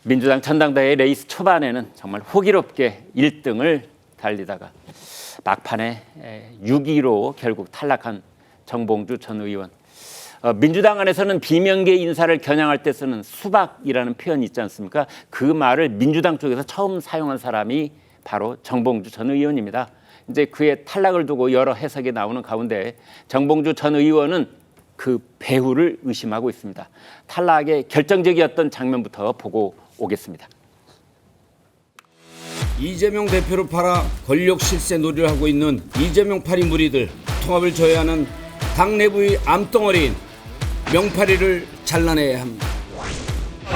민주당 전당대회 레이스 초반에는 정말 호기롭게 1등을 달리다가 막판에 6위로 결국 탈락한 정봉주 전 의원. 민주당 안에서는 비명계 인사를 겨냥할 때 쓰는 수박이라는 표현이 있지 않습니까? 그 말을 민주당 쪽에서 처음 사용한 사람이 바로 정봉주 전 의원입니다. 이제 그의 탈락을 두고 여러 해석이 나오는 가운데 정봉주 전 의원은 그 배후를 의심하고 있습니다. 탈락의 결정적이었던 장면부터 보고 오겠습니다. 이재명 대표를 팔아 권력 실세 놀이를 하고 있는 이재명 파리 무리들, 통합을 저해하는 당 내부의 암덩어리인 명파리를 잘라내야 합니다.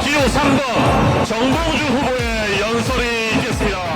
기호 3번 정봉주 후보의 연설이 있겠습니다.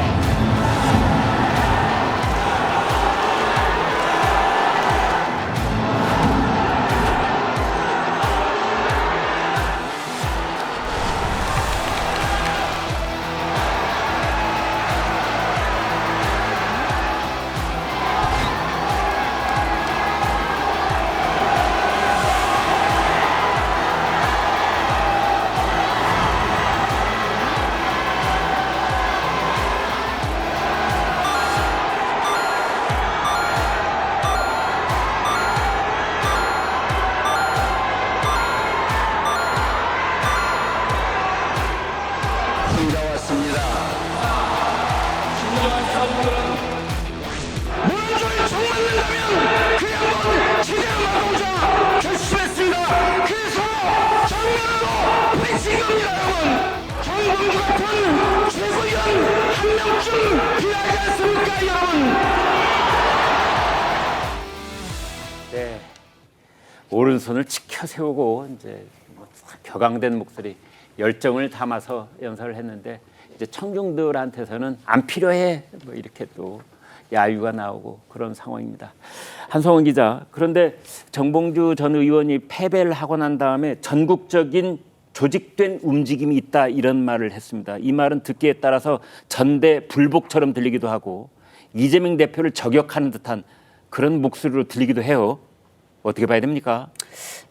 문화조에 총맞는다면 그 양반 최대한 막아오자 결심했습니다. 그래서 정면으로 부딪힌 겁니다. 여러분, 정봉주 같은 최고위원 한 명쯤 필요하지 않습니까 여러분? 네, 오른손을 치켜 세우고 이제 격앙된 목소리, 열정을 담아서 연설을 했는데 이제 청중들한테서는 안 필요해 뭐 이렇게 또 야유가 나오고 그런 상황입니다. 한성원 기자, 그런데 정봉주 전 의원이 패배를 하고 난 다음에 전국적인 조직된 움직임이 있다 이런 말을 했습니다. 이 말은 듣기에 따라서 전대 불복처럼 들리기도 하고 이재명 대표를 저격하는 듯한 그런 목소리로 들리기도 해요. 어떻게 봐야 됩니까?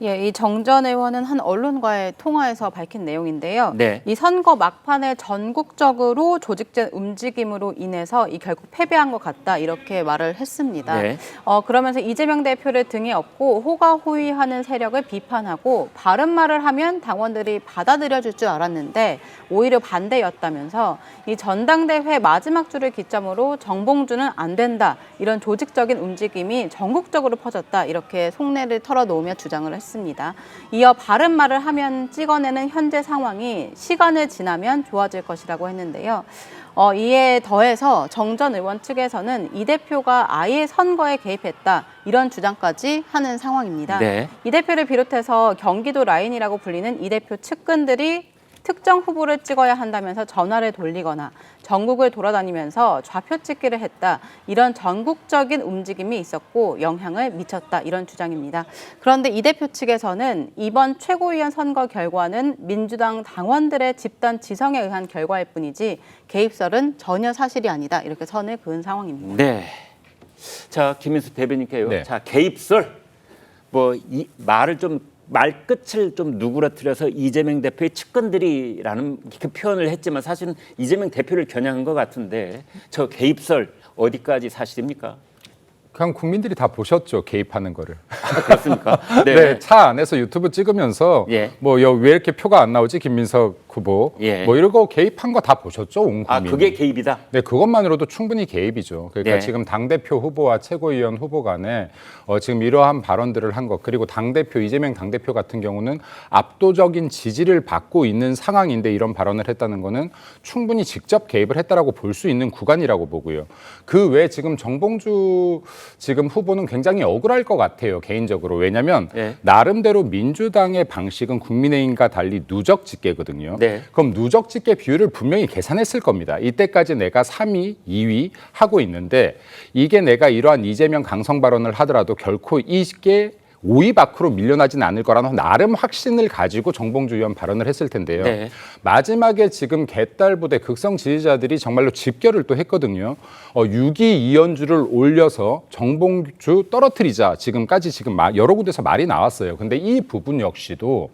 예, 이 정 전 의원은 한 언론과의 통화에서 밝힌 내용인데요. 네. 이 선거 막판에 전국적으로 조직된 움직임으로 인해서 이 결국 패배한 것 같다 이렇게 말을 했습니다. 네. 그러면서 이재명 대표를 등에 업고 호가호위하는 세력을 비판하고 바른 말을 하면 당원들이 받아들여줄 줄 알았는데 오히려 반대였다면서 이 전당대회 마지막 주를 기점으로 정봉주는 안 된다 이런 조직적인 움직임이 전국적으로 퍼졌다 이렇게 속내를 털어놓으며 주장을 했습니다. 이어 바른 말을 하면 찍어내는 현재 상황이 시간을 지나면 좋아질 것이라고 했는데요. 이에 더해서 정 전 의원 측에서는 이 대표가 아예 선거에 개입했다 이런 주장까지 하는 상황입니다. 네. 이 대표를 비롯해서 경기도 라인이라고 불리는 이 대표 측근들이 특정 후보를 찍어야 한다면서 전화를 돌리거나 전국을 돌아다니면서 좌표 찍기를 했다. 이런 전국적인 움직임이 있었고 영향을 미쳤다. 이런 주장입니다. 그런데 이 대표 측에서는 이번 최고위원 선거 결과는 민주당 당원들의 집단 지성에 의한 결과일 뿐이지 개입설은 전혀 사실이 아니다. 이렇게 선을 그은 상황입니다. 네. 자, 김민수 대변인께요. 네. 자, 개입설 뭐 이 말끝을 좀 누그러뜨려서 이재명 대표의 측근들이라는 이렇게 표현을 했지만 사실은 이재명 대표를 겨냥한 것 같은데 저 개입설 어디까지 사실입니까? 그냥 국민들이 다 보셨죠, 개입하는 거를. 그렇습니까? 네. 네, 차 안에서 유튜브 찍으면서 예. 뭐 왜 이렇게 표가 안 나오지, 김민석 후보. 예. 뭐 이러고 개입한 거 다 보셨죠, 온 국민. 아, 그게 개입이다? 네, 그것만으로도 충분히 개입이죠. 그러니까 네. 지금 당대표 후보와 최고위원 후보 간에 지금 이러한 발언들을 한 것, 그리고 당대표, 이재명 당대표 같은 경우는 압도적인 지지를 받고 있는 상황인데 이런 발언을 했다는 거는 충분히 직접 개입을 했다라고 볼 수 있는 구간이라고 보고요. 그 외에 지금 정봉주 지금 후보는 굉장히 억울할 것 같아요, 개인적으로. 왜냐하면 네. 나름대로 민주당의 방식은 국민의힘과 달리 누적 집계거든요. 네. 그럼 누적 집계 비율을 분명히 계산했을 겁니다. 이때까지 내가 3위, 2위 하고 있는데 이게 내가 이러한 이재명 강성 발언을 하더라도 결코 이게 5위 밖으로 밀려나진 않을 거라는 나름 확신을 가지고 정봉주 의원 발언을 했을 텐데요. 네. 마지막에 지금 개딸부대 극성 지지자들이 정말로 집결을 또 했거든요. 6위 이현주를 올려서 정봉주 떨어뜨리자 지금까지 여러 군데서 말이 나왔어요. 근데 이 부분 역시도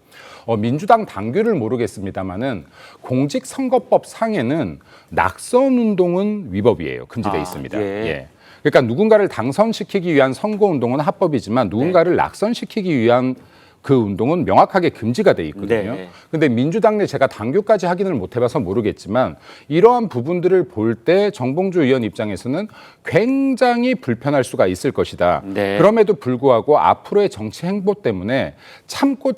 민주당 당규를 모르겠습니다만은 공직선거법 상에는 낙선 운동은 위법이에요. 금지돼 있습니다. 예. 그러니까 누군가를 당선시키기 위한 선거운동은 합법이지만 누군가를 낙선시키기 위한 그 운동은 명확하게 금지가 돼 있거든요. 네. 근데 민주당 내 제가 당규까지 확인을 못 해봐서 모르겠지만 이러한 부분들을 볼 때 정봉주 의원 입장에서는 굉장히 불편할 수가 있을 것이다. 네. 그럼에도 불구하고 앞으로의 정치 행보 때문에 참고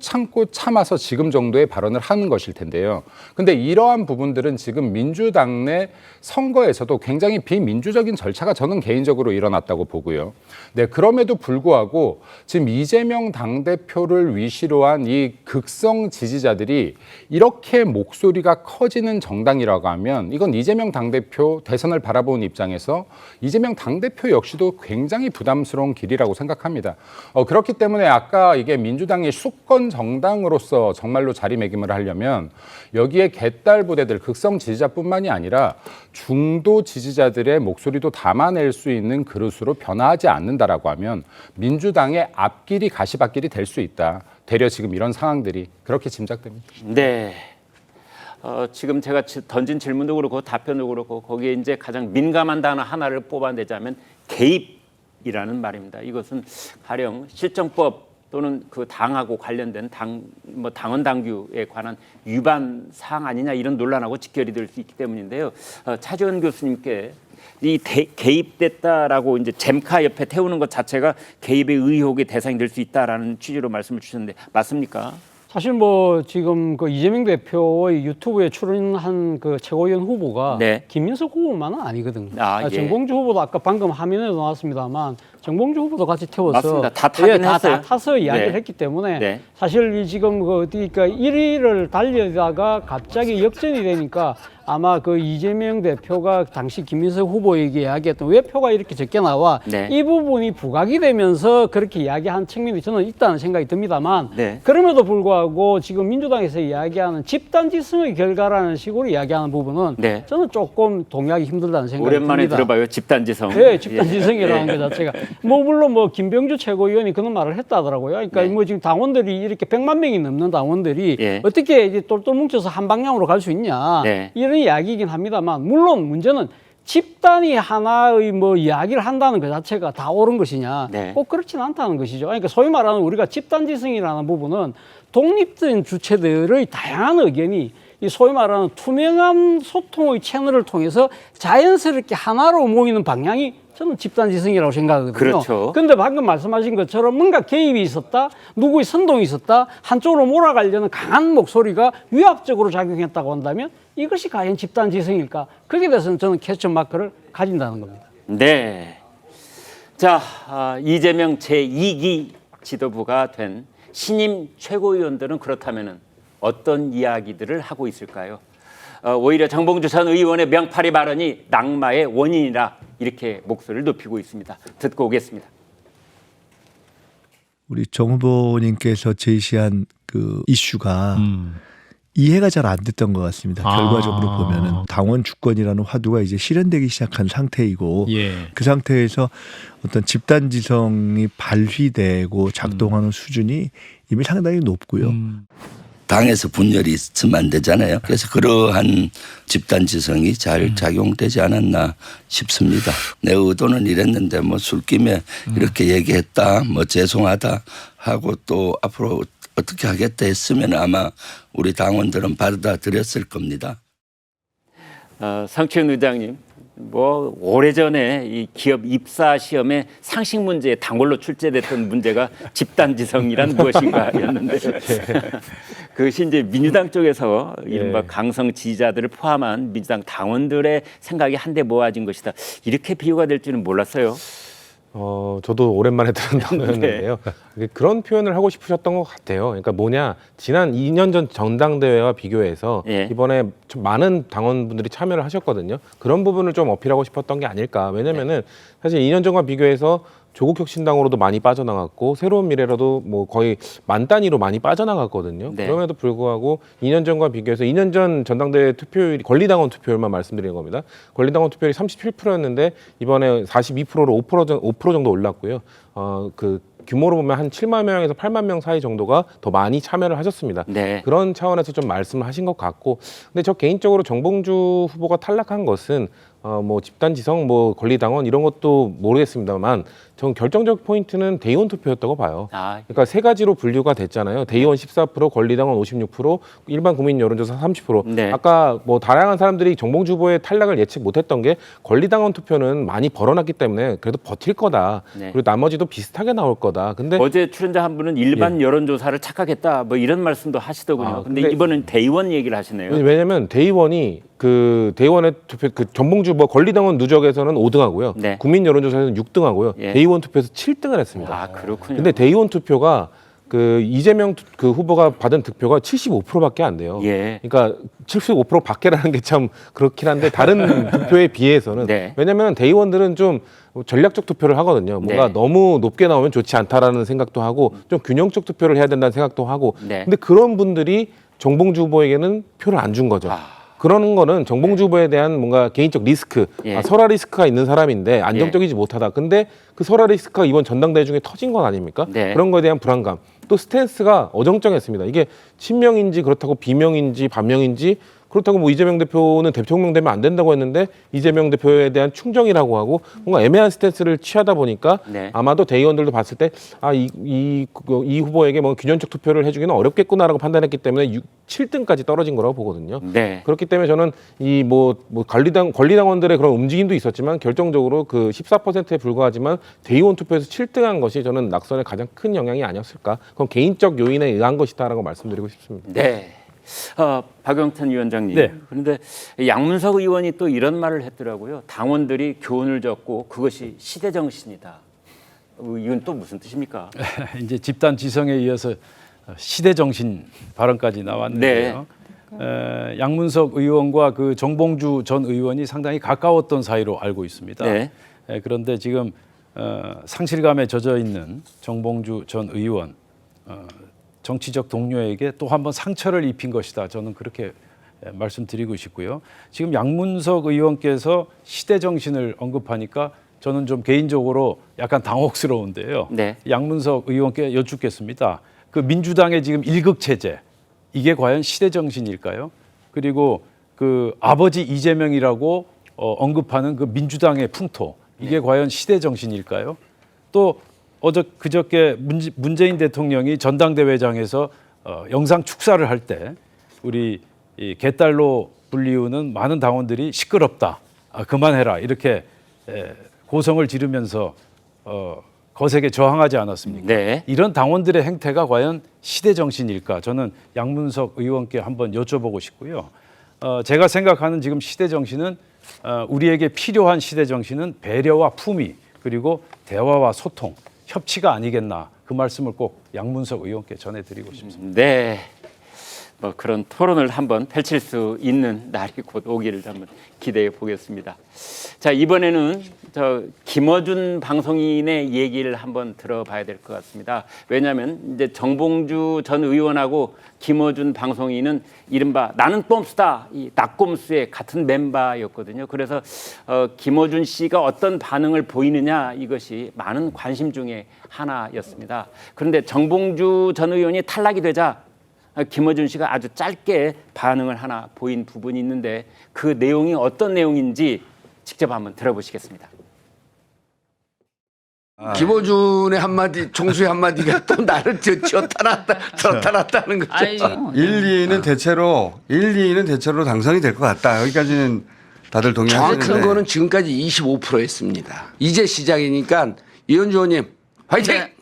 참아서 지금 정도의 발언을 하는 것일 텐데요. 근데 이러한 부분들은 지금 민주당 내 선거에서도 굉장히 비민주적인 절차가 저는 개인적으로 일어났다고 보고요. 네, 그럼에도 불구하고 지금 이재명 당대표를 위시로 한 이 극성 지지자들이 이렇게 목소리가 커지는 정당이라고 하면 이건 이재명 당대표 대선을 바라보는 입장에서 이재명 당대표 역시도 굉장히 부담스러운 길이라고 생각합니다. 그렇기 때문에 아까 이게 민주당의 수권 정당으로서 정말로 자리매김을 하려면 여기에 개딸 부대들 극성 지지자뿐만이 아니라 중도 지지자들의 목소리도 담아낼 수 있는 그릇으로 변화하지 않는다라고 하면 민주당의 앞길이 가시밭길이 될 수 있다. 되려 지금 이런 상황들이 그렇게 짐작됩니다. 네. 지금 제가 던진 질문도 그렇고 답변도 그렇고 거기에 이제 가장 민감한 단어 하나를 뽑아내자면 개입이라는 말입니다. 이것은 가령 실정법 또는 그 당하고 관련된 당원 당규에 관한 위반 사항 아니냐 이런 논란하고 직결이 될 수 있기 때문인데요. 차지원 교수님께 이 개입됐다라고 이제 잼카 옆에 태우는 것 자체가 개입의 의혹의 대상이 될 수 있다라는 취지로 말씀을 주셨는데 맞습니까? 사실 뭐 지금 그 이재명 대표의 유튜브에 출연한 그 최고위원 후보가 네. 김민석 후보만은 아니거든요. 예. 정봉주 후보도 아까 방금 화면에도 나왔습니다만 정봉주 후보도 같이 태워서 맞습니다. 다 타긴 했어요. 다 타서 이야기를 네. 했기 때문에 네. 사실 이 지금 그 어디니까 1위를 달리다가 갑자기 역전이 되니까 아마 그 이재명 대표가 당시 김민석 후보에게 이야기했던 왜 표가 이렇게 적게 나와 네. 이 부분이 부각이 되면서 그렇게 이야기한 측면이 저는 있다는 생각이 듭니다만 네. 그럼에도 불구하고 지금 민주당에서 이야기하는 집단지성의 결과라는 식으로 이야기하는 부분은 네. 저는 조금 동의하기 힘들다는 생각이 오랜만에 듭니다. 들어봐요. 집단지성. 네, 집단지성이라는 예. 것 자체가 뭐 물론 뭐 김병주 최고위원이 그런 말을 했다더라고요. 그러니까 네. 뭐 지금 당원들이 이렇게 100만 명이 넘는 당원들이 예. 어떻게 이제 똘똘 뭉쳐서 한 방향으로 갈 수 있냐 네. 이런 이야기이긴 합니다만 물론 문제는 집단이 하나의 뭐 이야기를 한다는 것 자체가 다 옳은 것이냐 네. 꼭 그렇지는 않다는 것이죠. 그러니까 소위 말하는 우리가 집단지성이라는 부분은 독립된 주체들의 다양한 의견이 이 소위 말하는 투명한 소통의 채널을 통해서 자연스럽게 하나로 모이는 방향이 저는 집단지성이라고 생각하거든요. 그렇죠. 그런데 방금 말씀하신 것처럼 뭔가 개입이 있었다, 누구의 선동이 있었다, 한쪽으로 몰아가려는 강한 목소리가 위압적으로 작용했다고 한다면 이것이 과연 집단지성일까? 거기에 대해서는 저는 퀘스천 마크를 가진다는 겁니다. 네. 자, 이재명 제2기 지도부가 된 신임 최고위원들은 그렇다면은 어떤 이야기들을 하고 있을까요? 오히려 정봉주 전 의원의 명파리 발언이 낙마의 원인이라 이렇게 목소리를 높이고 있습니다. 듣고 오겠습니다. 우리 정 후보님께서 제시한 그 이슈가 이해가 잘 안 됐던 것 같습니다. 결과적으로 보면은 당원 주권이라는 화두가 이제 실현되기 시작한 상태이고 그 상태에서 어떤 집단지성이 발휘되고 작동하는 수준이 이미 상당히 높고요. 당에서 분열이 있으면 안 되잖아요. 그래서 그러한 집단지성이 잘 작용되지 않았나 싶습니다. 내 의도는 이랬는데 뭐 술김에 이렇게 얘기했다, 뭐 죄송하다 하고 또 앞으로 어떻게 하겠다 했으면 아마 우리 당원들은 받아들였을 겁니다. 상치훈 의장님, 뭐 오래전에 이 기업 입사 시험에 상식 문제에 단골로 출제됐던 문제가 집단지성이란 무엇인가였는데 그것이 이제 민주당 쪽에서 이른바 강성 지지자들을 포함한 민주당 당원들의 생각이 한데 모아진 것이다. 이렇게 비유가 될 줄은 몰랐어요. 저도 오랜만에 들은 단어였는데요. 그런 표현을 하고 싶으셨던 것 같아요. 그러니까 뭐냐, 지난 2년 전 전당대회와 비교해서 이번에 좀 많은 당원분들이 참여를 하셨거든요. 그런 부분을 좀 어필하고 싶었던 게 아닐까. 왜냐면은 사실 2년 전과 비교해서 조국혁신당으로도 많이 빠져나갔고 새로운 미래로도 뭐 거의 만 단위로 많이 빠져나갔거든요. 네. 그럼에도 불구하고 2년 전과 비교해서 2년 전 전당대회 투표율이 권리당원 투표율만 말씀드리는 겁니다. 권리당원 투표율이 37%였는데 이번에 42%로 5% 정도 올랐고요. 그 규모로 보면 한 7만 명에서 8만 명 사이 정도가 더 많이 참여를 하셨습니다. 네. 그런 차원에서 좀 말씀을 하신 것 같고, 근데 저 개인적으로 정봉주 후보가 탈락한 것은 뭐 집단지성, 뭐 권리당원 이런 것도 모르겠습니다만, 전 결정적 포인트는 대의원 투표였다고 봐요. 그러니까 세 가지로 분류가 됐잖아요. 대의원 14%, 권리당원 56%, 일반 국민 여론조사 30%. 네. 아까 뭐 다양한 사람들이 정봉주 후보의 탈락을 예측 못했던 게 권리당원 투표는 많이 벌어놨기 때문에 그래도 버틸 거다. 네. 그리고 나머지도 비슷하게 나올 거다. 근데 어제 출연자 한 분은 일반 여론조사를 착각했다 뭐 이런 말씀도 하시더군요. 근데 이번엔 대의원 얘기를 하시네요. 왜냐면 대의원이 그 대의원의 투표 그 정봉주 뭐 권리당원 누적에서는 5등하고요. 네. 국민 여론조사에서는 6등하고요. 예. 대의원 투표에서 7등을 했습니다. 아, 그렇군요. 근데 대의원 투표가 그 이재명 그 후보가 받은 득표가 75%밖에 안 돼요. 예. 그러니까 75% 밖에라는 게 참 그렇긴 한데 다른 투표에 비해서는 네. 왜냐하면 대의원들은 좀 전략적 투표를 하거든요. 뭔가 네. 너무 높게 나오면 좋지 않다라는 생각도 하고 좀 균형적 투표를 해야 된다는 생각도 하고. 네. 근데 그런 분들이 정봉주 후보에게는 표를 안 준 거죠. 그런 거는 정봉주 후보에 대한 뭔가 개인적 리스크, 예. 설화 리스크가 있는 사람인데 안정적이지 못하다. 근데 그 설화 리스크가 이번 전당대회 중에 터진 건 아닙니까? 네. 그런 거에 대한 불안감. 또 스탠스가 어정쩡했습니다. 이게 친명인지 그렇다고 비명인지 반명인지 그렇다고 뭐 이재명 대표는 대통령 되면 안 된다고 했는데 이재명 대표에 대한 충정이라고 하고 뭔가 애매한 스탠스를 취하다 보니까 네. 아마도 대의원들도 봤을 때 이 후보에게 뭐 균형적 투표를 해주기는 어렵겠구나라고 판단했기 때문에 7등까지 떨어진 거라고 보거든요. 네. 그렇기 때문에 저는 이 뭐 권리당원들의 그런 움직임도 있었지만 결정적으로 그 14%에 불과하지만 대의원 투표에서 7등한 것이 저는 낙선에 가장 큰 영향이 아니었을까. 그건 개인적 요인에 의한 것이다라고 말씀드리고 싶습니다. 네. 박영찬 위원장님. 네. 그런데 양문석 의원이 또 이런 말을 했더라고요. 당원들이 교훈을 줬고 그것이 시대 정신이다. 이건 또 무슨 뜻입니까? 이제 집단 지성에 이어서 시대 정신 발언까지 나왔는데요. 양문석 의원과 그 정봉주 전 의원이 상당히 가까웠던 사이로 알고 있습니다. 네. 그런데 지금 상실감에 젖어 있는 정봉주 전 의원 정치적 동료에게 또 한 번 상처를 입힌 것이다. 저는 그렇게 말씀드리고 싶고요. 지금 양문석 의원께서 시대 정신을 언급하니까 저는 좀 개인적으로 약간 당혹스러운데요. 네. 양문석 의원께 여쭙겠습니다. 그 민주당의 지금 일극 체제 이게 과연 시대 정신일까요? 그리고 그 아버지 이재명이라고 언급하는 그 민주당의 풍토 이게 과연 시대 정신일까요? 또 그저께 문재인 대통령이 전당대회장에서 영상 축사를 할 때 우리 이 개딸로 불리우는 많은 당원들이 시끄럽다, 그만해라 이렇게 고성을 지르면서 거세게 저항하지 않았습니까? 네. 이런 당원들의 행태가 과연 시대 정신일까? 저는 양문석 의원께 한번 여쭤보고 싶고요. 제가 생각하는 지금 시대 정신은 우리에게 필요한 시대 정신은 배려와 품위 그리고 대화와 소통, 협치가 아니겠나 그 말씀을 꼭 양문석 의원께 전해드리고 싶습니다. 네. 뭐 그런 토론을 한번 펼칠 수 있는 날이 곧 오기를 한번 기대해 보겠습니다. 자, 이번에는 저 김어준 방송인의 얘기를 한번 들어봐야 될 것 같습니다. 왜냐하면 이제 정봉주 전 의원하고 김어준 방송인은 이른바 나는 꼼수다 이 낙꼼수의 같은 멤버였거든요. 그래서 김어준 씨가 어떤 반응을 보이느냐 이것이 많은 관심 중에 하나였습니다. 그런데 정봉주 전 의원이 탈락이 되자 김어준 씨가 아주 짧게 반응을 하나 보인 부분이 있는데 그 내용이 어떤 내용인지 직접 한번 들어보시겠습니다. 김어준의 한마디, 총수의 한마디가 또 나를 쥐었다 놨다 저었다 놨다는 거죠. 1, 2위는 대체로 당선이 될 것 같다. 여기까지는 다들 동의하시는데. 정확한 거는 지금까지 25%였습니다. 이제 시작이니까 이현주 의원님 화이팅! 네.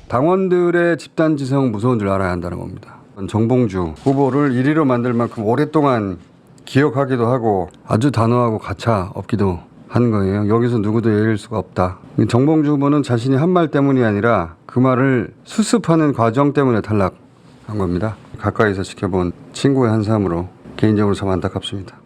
당원들의 집단지성 무서운 줄 알아야 한다는 겁니다. 정봉주 후보를 1위로 만들 만큼 오랫동안 기억하기도 하고 아주 단호하고 가차 없기도 한 거예요. 여기서 누구도 예일 수가 없다. 정봉주 후보는 자신이 한 말 때문이 아니라 그 말을 수습하는 과정 때문에 탈락한 겁니다. 가까이서 지켜본 친구의 한 사람으로 개인적으로 참 안타깝습니다.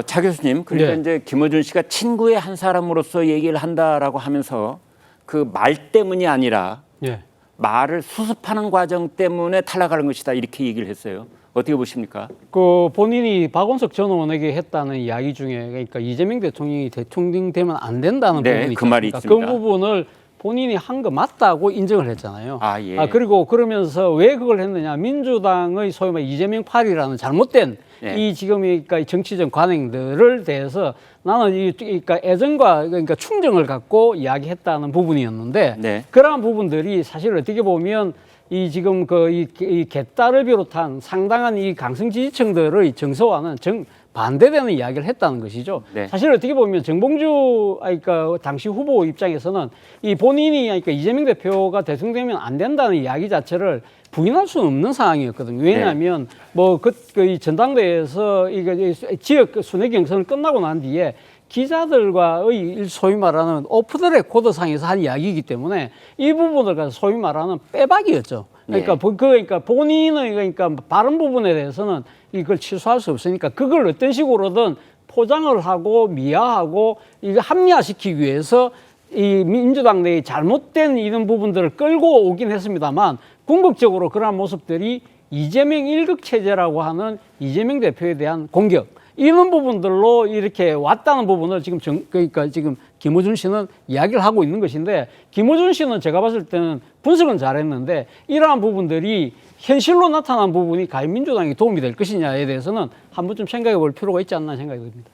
차 교수님, 그러니까 네. 이제 김어준 씨가 친구의 한 사람으로서 얘기를 한다라고 하면서 그 말 때문이 아니라 예. 말을 수습하는 과정 때문에 탈락하는 것이다 이렇게 얘기를 했어요. 어떻게 보십니까? 그 본인이 박원석 전 의원에게 했다는 이야기 중에 그러니까 이재명 대통령이 대통령 되면 안 된다는 네, 부분이 그 말이 있습니다. 있습니다. 그 부분을 본인이 한 거 맞다고 인정을 했잖아요. 예. 그리고 그러면서 왜 그걸 했느냐? 민주당의 소위 말 이재명 팔이라는 잘못된 네. 이 지금 그러니까 정치적 관행들을 대해서 나는 그러니까 애정과 그러니까 충정을 갖고 이야기했다는 부분이었는데 네. 그러한 부분들이 사실 어떻게 보면 이 지금 이 개딸을 비롯한 상당한 이 강성 지지층들의 정서와는 반대되는 이야기를 했다는 것이죠. 네. 사실 어떻게 보면 정봉주 그러니까 당시 후보 입장에서는 이 본인이 그러니까 이재명 대표가 대통령되면 안 된다는 이야기 자체를 부인할 수는 없는 상황이었거든요. 왜냐하면 이 전당대회에서 이게 지역 순회 경선을 끝나고 난 뒤에 기자들과의 소위 말하는 오프 더 레코드상에서 한 이야기이기 때문에 이 부분을 가서 소위 말하는 빼박이었죠. 그러니까, 그러니까 본인의 그러니까 발언 부분에 대해서는 이걸 취소할 수 없으니까 그걸 어떤 식으로든 포장을 하고 미화하고 이거 합리화시키기 위해서 이 민주당 내의 잘못된 이런 부분들을 끌고 오긴 했습니다만 궁극적으로 그러한 모습들이 이재명 일극 체제라고 하는 이재명 대표에 대한 공격 이런 부분들로 이렇게 왔다는 부분을 지금 그러니까 지금 김어준 씨는 이야기를 하고 있는 것인데 김어준 씨는 제가 봤을 때는 분석은 잘했는데 이러한 부분들이 현실로 나타난 부분이 과연 민주당에 도움이 될 것이냐에 대해서는 한 번쯤 생각해 볼 필요가 있지 않나 생각이 듭니다.